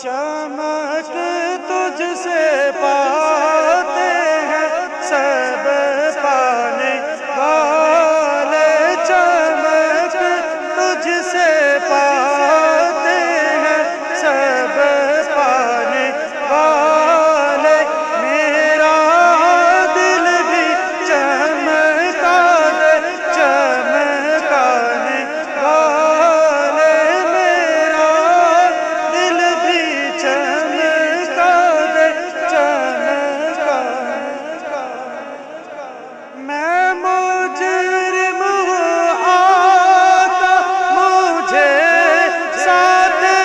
چمک تجھ سے پاتے ہیں سب پانے والے، چمک تجھ سے پاتے ہیں سب پانے والے، میرا دل بھی چمکا دے چمکانے والے، میرا دل بھی چمکا دے چمکانے والے، میں مجرم ہوں آقا مجھے ساتھ لے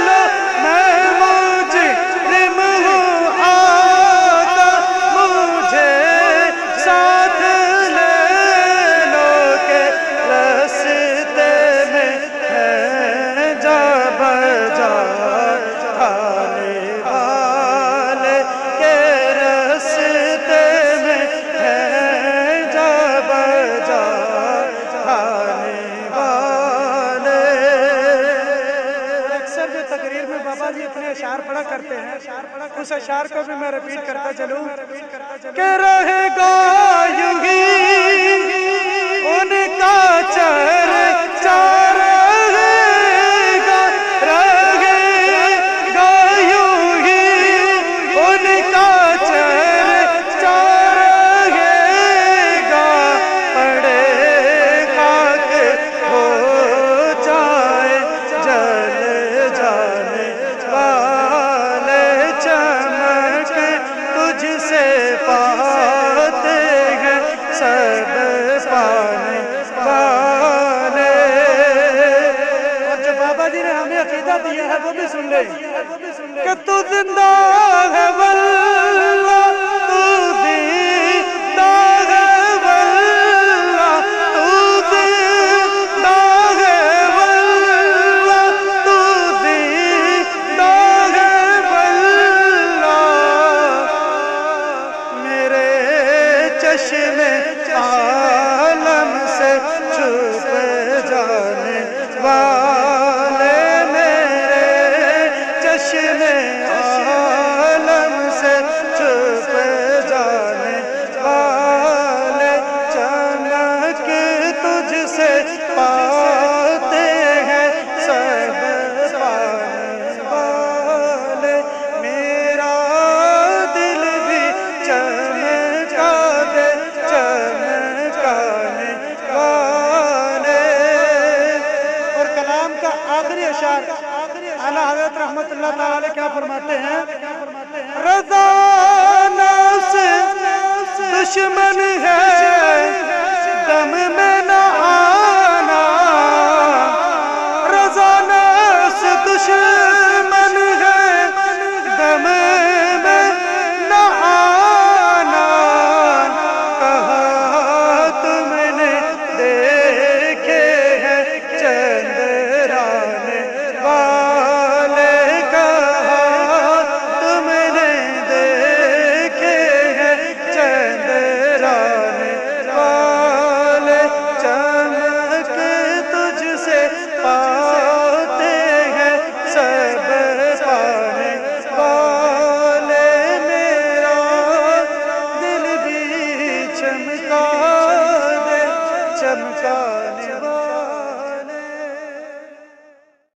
لو، میں مجرم ہوں آقا مجھے ساتھ لے لو، کہ راستے میں ہے جا بجا کھانے والے، کہ راستے میں ہے جا بجا کھانے والے۔ اکثر جو تقریر میں بابا جی اپنے اشعار پڑھا کرتے ہیں، اس اشعار کو بھی میں ریپیٹ کرتا چلوں کہ رہے گا یوں ہی ان کا چرچا رہے گا، رہے گا یوں ہی ان کا چرچا رہے گا، پڑے خاک ہو جائے جل جانے والے، چمک تجھ سے پاتے ہیں سب پانے والے۔ اور جو بابا جی نے ہمیں عقیدہ دیا ہے وہ بھی سن لیں کہ تو زندہ ہے واللہ، تو زندہ ہے واللہ، تو زندہ ہے واللہ، تو زندہ ہے واللہ، میرے چشم عالم سے چھپ جانے والے، میرے چشم عالم سے چھپ جانے والے، چمک تجھ سے پاتے ہیں سب پانے والے، میرا دل بھی چمکا دے چمکانے والے۔ اور کلام کا آخری اشعار اعلیٰ حضرت رحمت اللہ تعالی کیا فرماتے ہیں؟ رضا نفس دشمن ہے دم میں نہ